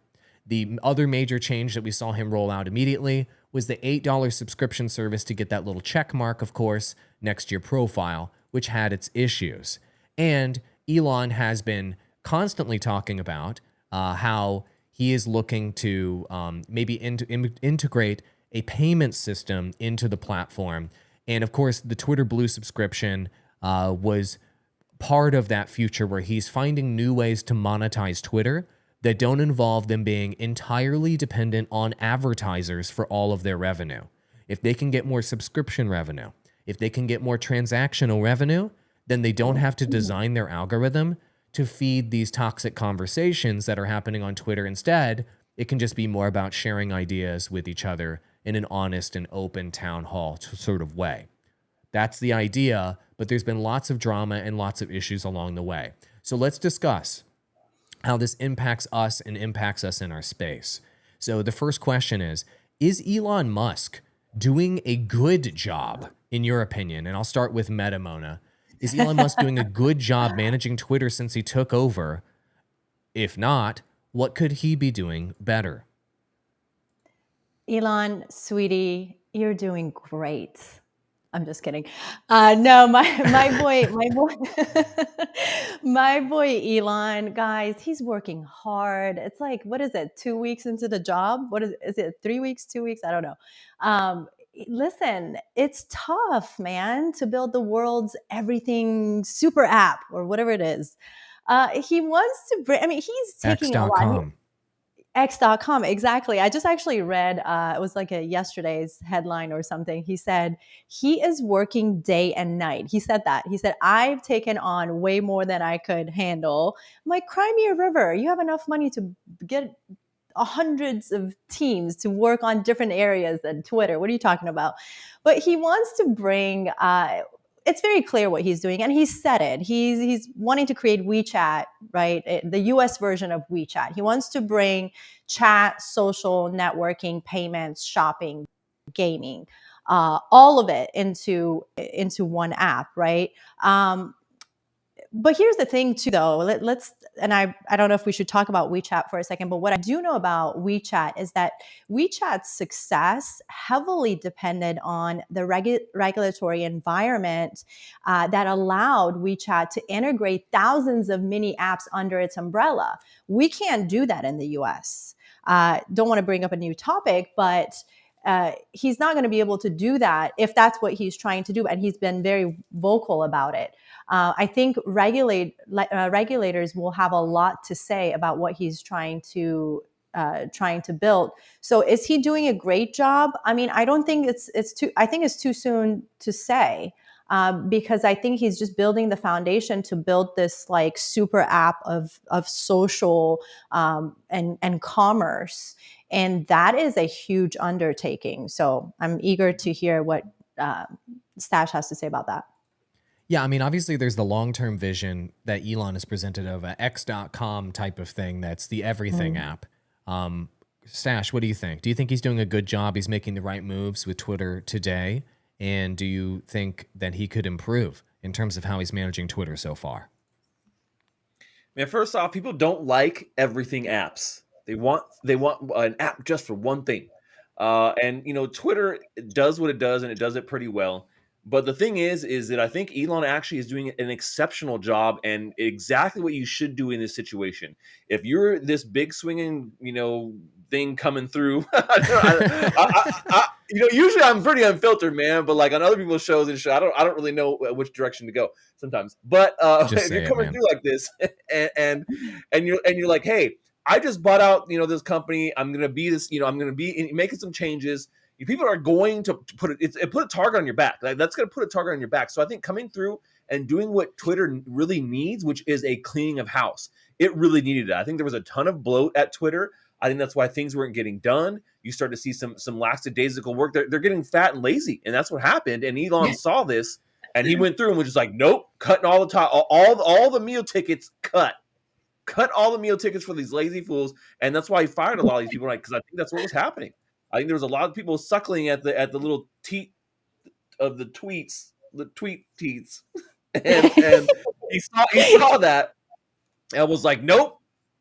The other major change that we saw him roll out immediately was the $8 subscription service to get that little check mark, of course, next to your profile, which had its issues. And Elon has been constantly talking about how he is looking to maybe integrate a payment system into the platform. And of course, the Twitter Blue subscription was part of that future where he's finding new ways to monetize Twitter that don't involve them being entirely dependent on advertisers for all of their revenue. If they can get more subscription revenue, if they can get more transactional revenue, then they don't have to design their algorithm to feed these toxic conversations that are happening on Twitter. Instead, it can just be more about sharing ideas with each other in an honest and open town hall sort of way. That's the idea, but there's been lots of drama and lots of issues along the way. So let's discuss how this impacts us and impacts us in our space. So the first question is Elon Musk doing a good job, in your opinion? And I'll start with MetaMona. Is Elon Musk doing a good job managing Twitter since he took over? If not, what could he be doing better? Elon, sweetie, you're doing great. I'm just kidding. No, my boy, my boy Elon, guys, he's working hard. It's like, what is it? 2 weeks into the job? What is it? 3 weeks, 2 weeks? I don't know. Listen, it's tough, man, to build the world's everything super app or whatever it is. He wants to bring, he's taking a lot. X.com. X.com, exactly. I just actually read, it was like yesterday's headline or something. He said he is working day and night. He said that. He said, I've taken on way more than I could handle. I'm like, cry me a river. You have enough money to get hundreds of teams to work on different areas than Twitter. What are you talking about? But he wants to bring it's very clear what he's doing, and he said it. He's wanting to create WeChat, right? The US version of WeChat. He wants to bring chat, social, networking, payments, shopping, gaming, all of it into one app, right? But here's the thing too, though. Let's and I don't know if we should talk about WeChat for a second, but what I do know about WeChat is that WeChat's success heavily depended on the regulatory environment that allowed WeChat to integrate thousands of mini apps under its umbrella. We can't do that in the US. Don't want to bring up a new topic, but he's not going to be able to do that if that's what he's trying to do, and he's been very vocal about it. I think regulators will have a lot to say about what he's trying to build. So, is he doing a great job? I mean, I don't think it's too. I think it's too soon to say. Because I think he's just building the foundation to build this like super app of social and commerce, and that is a huge undertaking. So I'm eager to hear what Stash has to say about that. Yeah, I mean, obviously there's the long-term vision that Elon has presented of a X.com type of thing that's the everything app. Stash, what do you think? Do you think he's doing a good job? He's making the right moves with Twitter today? And do you think that he could improve in terms of how he's managing Twitter so far? Man, first off, people don't like everything apps. They want an app just for one thing. And Twitter does what it does, and it does it pretty well. But the thing is that I think Elon actually is doing an exceptional job, and exactly what you should do in this situation. If you're this big swinging, thing coming through, usually I'm pretty unfiltered, man. But like on other people's shows and shit, I don't really know which direction to go sometimes. But if you're coming through like this, and you're like, hey, I just bought out, this company. I'm gonna be this, I'm gonna be making some changes. People are going to put a target on your back. Like, that's going to put a target on your back. So I think coming through and doing what Twitter really needs, which is a cleaning of house, it really needed it. I think there was a ton of bloat at Twitter. I think that's why things weren't getting done. You start to see some lackadaisical work. They're getting fat and lazy, and that's what happened. And Elon saw this, and he went through and was just like, nope, cutting all the time, all the meal tickets, cut all the meal tickets for these lazy fools. And that's why he fired a lot of these people, right? Because I think that's what was happening. I think there was a lot of people suckling at the little teat of the tweet teats, and he saw that and was like, nope,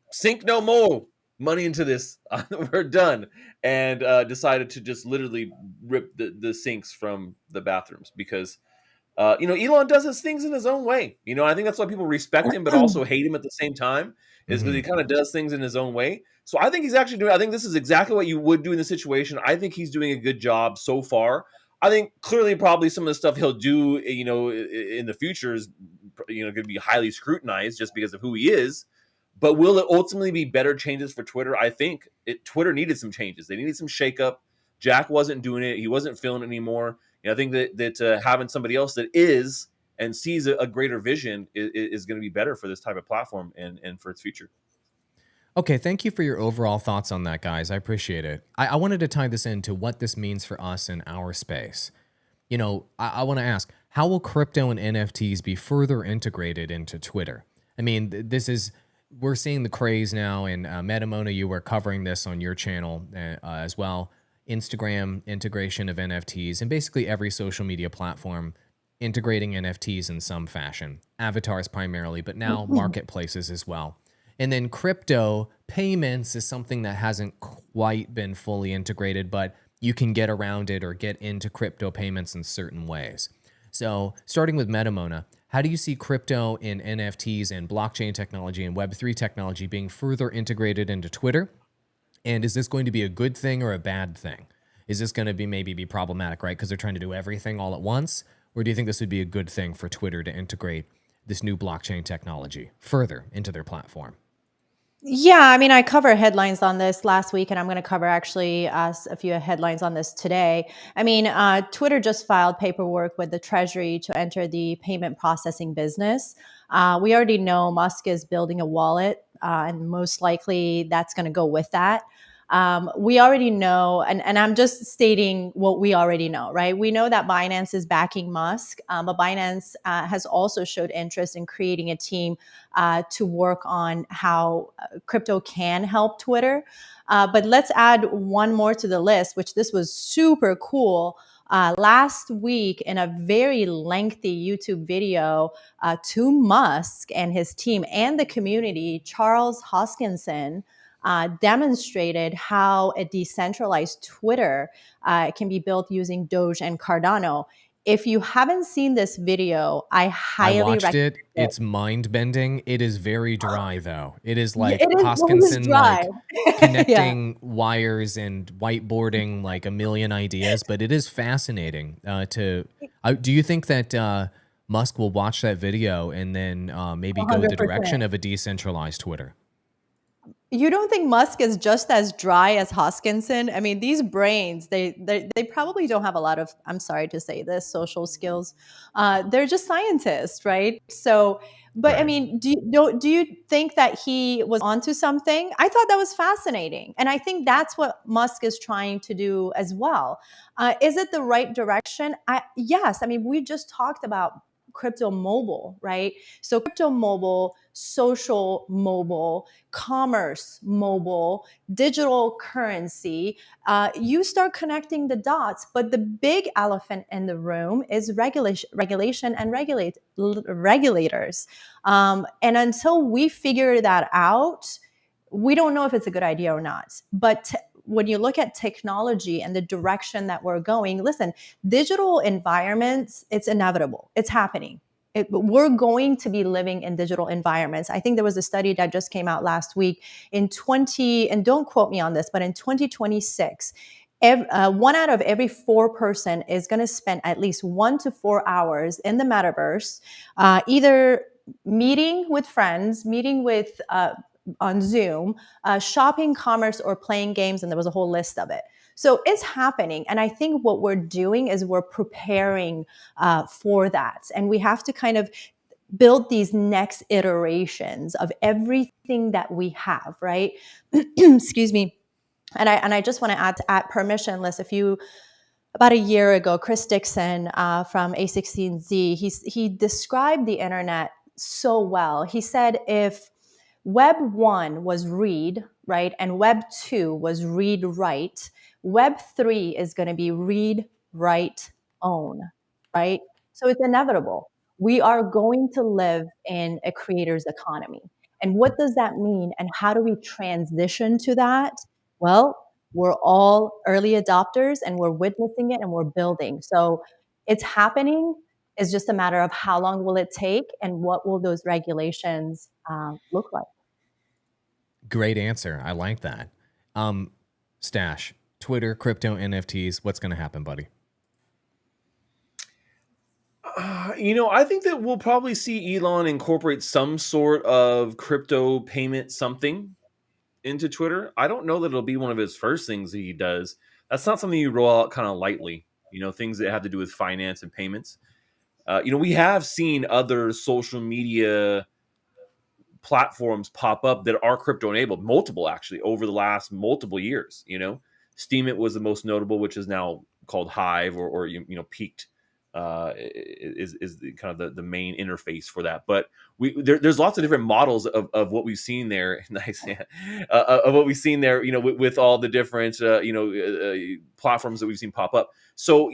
sink no more money into this. We're done, and decided to just literally rip the sinks from the bathrooms because Elon does his things in his own way. I think that's why people respect him, but also hate him at the same time, is because he kind of does things in his own way. So I think he's actually I think this is exactly what you would do in the situation. I think he's doing a good job so far. I think clearly probably some of the stuff he'll do, in the future is, going to be highly scrutinized just because of who he is. But will it ultimately be better changes for Twitter? I think Twitter needed some changes. They needed some shakeup. Jack wasn't doing it. He wasn't feeling it anymore. I think that having somebody else that is and sees a greater vision is going to be better for this type of platform and for its future. Okay, thank you for your overall thoughts on that, guys. I appreciate it. I wanted to tie this into what this means for us in our space. I want to ask, how will crypto and NFTs be further integrated into Twitter? I mean, we're seeing the craze now, and MetaMona, you were covering this on your channel as well. Instagram integration of NFTs, and basically every social media platform integrating NFTs in some fashion. Avatars primarily, but now marketplaces as well. And then crypto payments is something that hasn't quite been fully integrated, but you can get around it or get into crypto payments in certain ways. So starting with MetaMona, how do you see crypto in NFTs and blockchain technology and Web3 technology being further integrated into Twitter? And is this going to be a good thing or a bad thing? Is this going to maybe be problematic, right? Because they're trying to do everything all at once? Or do you think this would be a good thing for Twitter to integrate this new blockchain technology further into their platform? Yeah, I mean, I covered headlines on this last week, and I'm going to cover actually a few headlines on this today. I mean, Twitter just filed paperwork with the Treasury to enter the payment processing business. We already know Musk is building a wallet, and most likely that's going to go with that. We already know, and I'm just stating what we already know, right? We know that Binance is backing Musk, but Binance has also showed interest in creating a team to work on how crypto can help Twitter. But let's add one more to the list, which this was super cool. Last week, in a very lengthy YouTube video to Musk and his team and the community, Charles Hoskinson demonstrated how a decentralized Twitter can be built using Doge and Cardano. If you haven't seen this video, I I highly watched recommend it. it. It's mind bending. It is very dry though. It is Yeah, like it is Hoskinson dry. like Yeah. connecting wires and whiteboarding like a million ideas, but it is fascinating. Do you think that Musk will watch that video and then maybe go the 100%. direction of a decentralized Twitter? You don't think Musk is just as dry as Hoskinson? I mean, these brains, they probably don't have a lot of, I'm sorry to say this, social skills. They're just scientists, right? So, but I Right. mean, do you think that he was onto something? I thought that was fascinating. And I think that's what Musk is trying to do as well. Is it the right direction? Yes. I mean, we just talked about crypto mobile, right? So crypto mobile, social mobile, commerce mobile, digital currency, you start connecting the dots. But the big elephant in the room is regulation and regulators. And until we figure that out, we don't know if it's a good idea or not. But when you look at technology and the direction that we're going, listen, digital environments, it's inevitable. It's happening. We're going to be living in digital environments. I think there was a study that just came out last week and don't quote me on this, but in 2026, one out of every four person is going to spend at least 1 to 4 hours in the metaverse, either meeting with friends, meeting with on Zoom, shopping, commerce, or playing games, and there was a whole list of it. So it's happening. And I think what we're doing is we're preparing for that. And we have to kind of build these next iterations of everything that we have, right? Excuse me. And I just want to add permissionless. About a year ago, Chris Dixon from A16Z, he described the internet so well. He said if Web 1 was read, right, and Web 2 was read write, Web 3 is going to be read, write, own, right? So it's inevitable. We are going to live in a creator's economy. And what does that mean? And how do we transition to that? Well, we're all early adopters and we're witnessing it and we're building. So it's happening. It's just a matter of how long will it take and what will those regulations look like. Great answer. I like that. Stash, Twitter, crypto, NFTs. What's going to happen, buddy? I think that we'll probably see Elon incorporate some sort of crypto payment something into Twitter. I don't know that it'll be one of his first things that he does. That's not something you roll out kind of lightly. Things that have to do with finance and payments. We have seen other social media platforms pop up that are crypto enabled, multiple actually over the last multiple years. Steemit was the most notable, which is now called Hive or Peaked. Is kind of the main interface for that, but there's lots of different models of what we've seen there. Nice, yeah. Of what we've seen there, with all the different platforms that we've seen pop up. So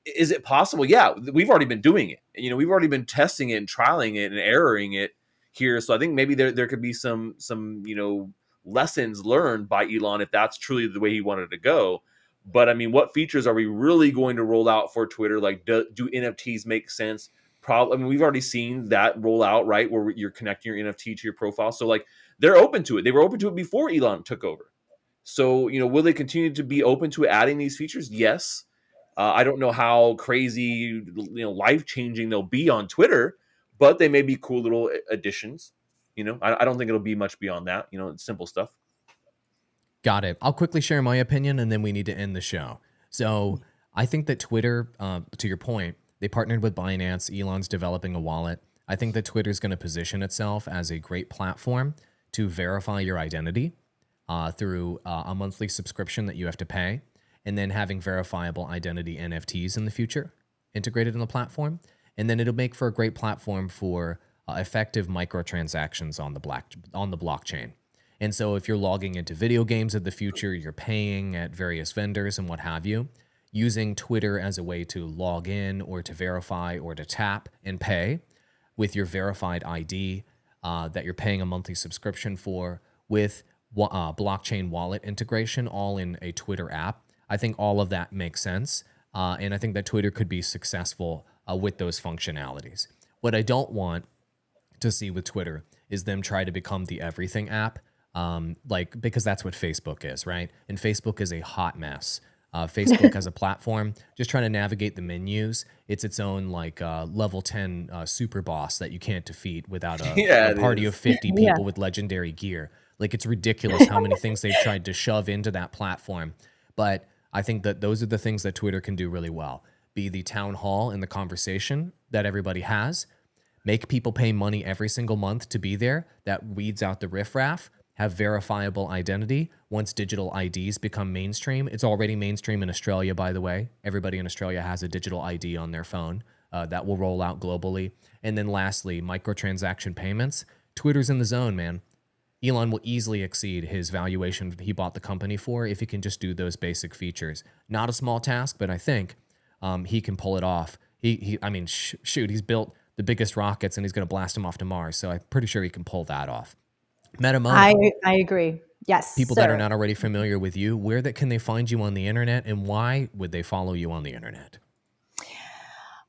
is it possible? Yeah, we've already been doing it. We've already been testing it and trialing it and erroring it here. So I think maybe there could be some lessons learned by Elon if that's truly the way he wanted to go. But I mean, what features are we really going to roll out for Twitter? Like, do NFTs make sense? Probably. I mean, we've already seen that roll out, right? Where you're connecting your NFT to your profile. So like, they're open to it. They were open to it before Elon took over. So will they continue to be open to adding these features? Yes. I don't know how crazy, life changing they'll be on Twitter, but they may be cool little additions. I don't think it'll be much beyond that. Simple stuff. Got it. I'll quickly share my opinion and then we need to end the show. So I think that Twitter, to your point, they partnered with Binance. Elon's developing a wallet. I think that Twitter is going to position itself as a great platform to verify your identity. through a monthly subscription that you have to pay, and then having verifiable identity NFTs in the future integrated in the platform. And then it'll make for a great platform for effective microtransactions on the blockchain. And so if you're logging into video games of the future, you're paying at various vendors and what have you, using Twitter as a way to log in or to verify or to tap and pay with your verified ID that you're paying a monthly subscription for, with blockchain wallet integration, all in a Twitter app. I think all of that makes sense. And I think that Twitter could be successful with those functionalities. What I don't want to see with Twitter is them try to become the everything app, because that's what Facebook is, right? And Facebook is a hot mess. Facebook as a platform, just trying to navigate the menus. It's its own level 10 super boss that you can't defeat without a party of 50 people with legendary gear. Like, it's ridiculous how many things they've tried to shove into that platform. But I think that those are the things that Twitter can do really well. Be the town hall and the conversation that everybody has. Make people pay money every single month to be there. That weeds out the riffraff. Have verifiable identity. Once digital IDs become mainstream, it's already mainstream in Australia, by the way. Everybody in Australia has a digital ID on their phone. That will roll out globally. And then lastly, microtransaction payments. Twitter's in the zone, man. Elon will easily exceed his valuation he bought the company for if he can just do those basic features. Not a small task, but I think he can pull it off. Shoot, he's built the biggest rockets and he's going to blast them off to Mars. So I'm pretty sure he can pull that off. MetaMona. I agree. Yes. People that are not already familiar with you, can they find you on the internet, and why would they follow you on the internet?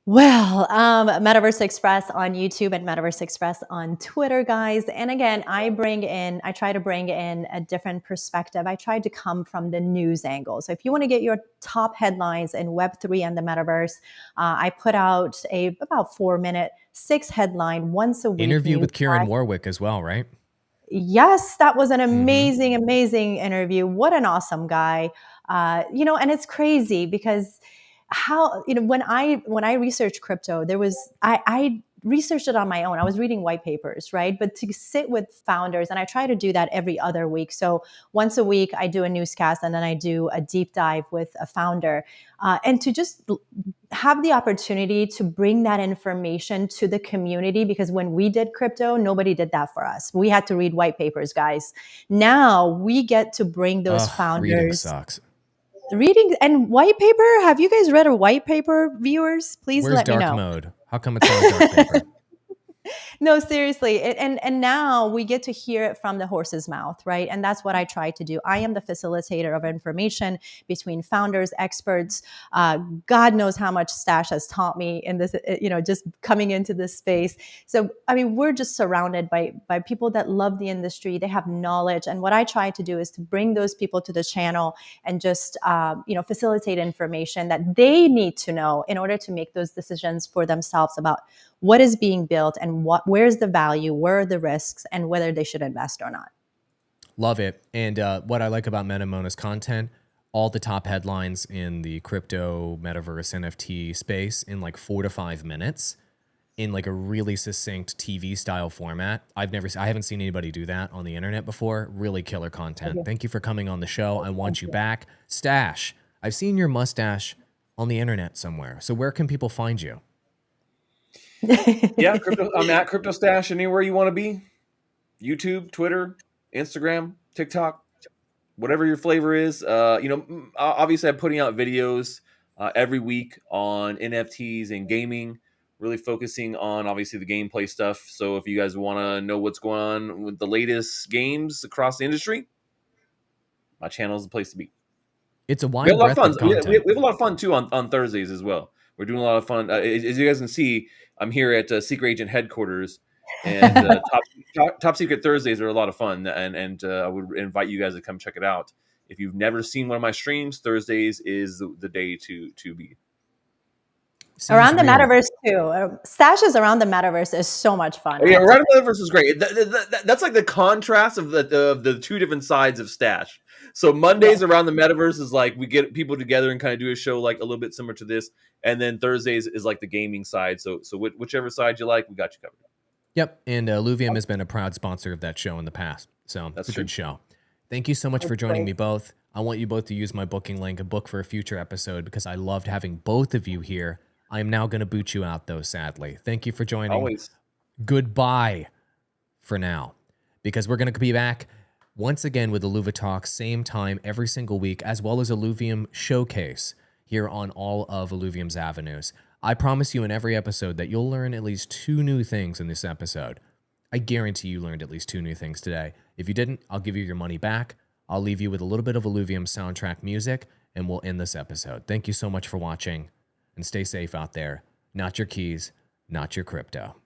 Well, Metaverse Express on YouTube and Metaverse Express on Twitter, guys. And again, I try to bring in a different perspective. I try to come from the news angle. So if you want to get your top headlines in Web3 and the Metaverse, I put out about 4-minute, 6 headline once a week. Interview with Kieran Warwick as well, right? Yes, that was an amazing, amazing interview. What an awesome guy. And it's crazy because when I researched crypto, I researched it on my own. I was reading white papers, right? But to sit with founders, and I try to do that every other week. So once a week, I do a newscast, and then I do a deep dive with a founder, and to just have the opportunity to bring that information to the community, because when we did crypto, nobody did that for us. We had to read white papers, guys. Now we get to bring those founders. Reading sucks. Reading and white paper. Have you guys read a white paper, viewers? Please let me know. Where's dark mode? How come it's on dark paper? No, seriously. And now we get to hear it from the horse's mouth, right? And that's what I try to do. I am the facilitator of information between founders, experts. God knows how much Stash has taught me in this, just coming into this space. So, we're just surrounded by people that love the industry. They have knowledge. And what I try to do is to bring those people to the channel and just, facilitate information that they need to know in order to make those decisions for themselves about what is being built and where's the value, where are the risks, and whether they should invest or not. Love it. And what I like about MetaMona's content, all the top headlines in the crypto, metaverse, NFT space in 4 to 5 minutes in a really succinct TV style format. I haven't seen anybody do that on the internet before. Really killer content. Thank you for coming on the show. I want you back. Stash, I've seen your mustache on the internet somewhere. So where can people find you? Yeah, I'm at CryptoStache anywhere you want to be. YouTube, Twitter, Instagram, TikTok, whatever your flavor is. Obviously I'm putting out videos every week on NFTs and gaming, really focusing on obviously the gameplay stuff. So if you guys want to know what's going on with the latest games across the industry, my channel is the place to be. It's a wide breadth of content. We have a lot of fun too on Thursdays as well. We're doing a lot of fun. As you guys can see, I'm here at Secret Agent headquarters, and Top Secret Thursdays are a lot of fun, and I would invite you guys to come check it out. If you've never seen one of my streams, Thursdays is the day to be. Around the metaverse too. Stashes around the metaverse is so much fun. Yeah, around the metaverse is great. That's like the contrast of the two different sides of Stash. So Mondays around the metaverse is like we get people together and kind of do a show like a little bit similar to this, and then Thursdays is like the gaming side. So whichever side you like, we got you covered. Yep, and Illuvium has been a proud sponsor of that show in the past, so that's a good show. Thank you so much for joining great. me both. I want you both to use my booking link and book for a future episode because I loved having both of you here. I am now going to boot you out, though, sadly. Thank you for joining. Always. Goodbye for now, because we're going to be back once again with Illuva Talk, same time every single week, as well as Illuvium Showcase here on all of Illuvium's avenues. I promise you in every episode that you'll learn at least 2 new things in this episode. I guarantee you learned at least 2 new things today. If you didn't, I'll give you your money back. I'll leave you with a little bit of Illuvium soundtrack music, and we'll end this episode. Thank you so much for watching, and stay safe out there. Not your keys, not your crypto.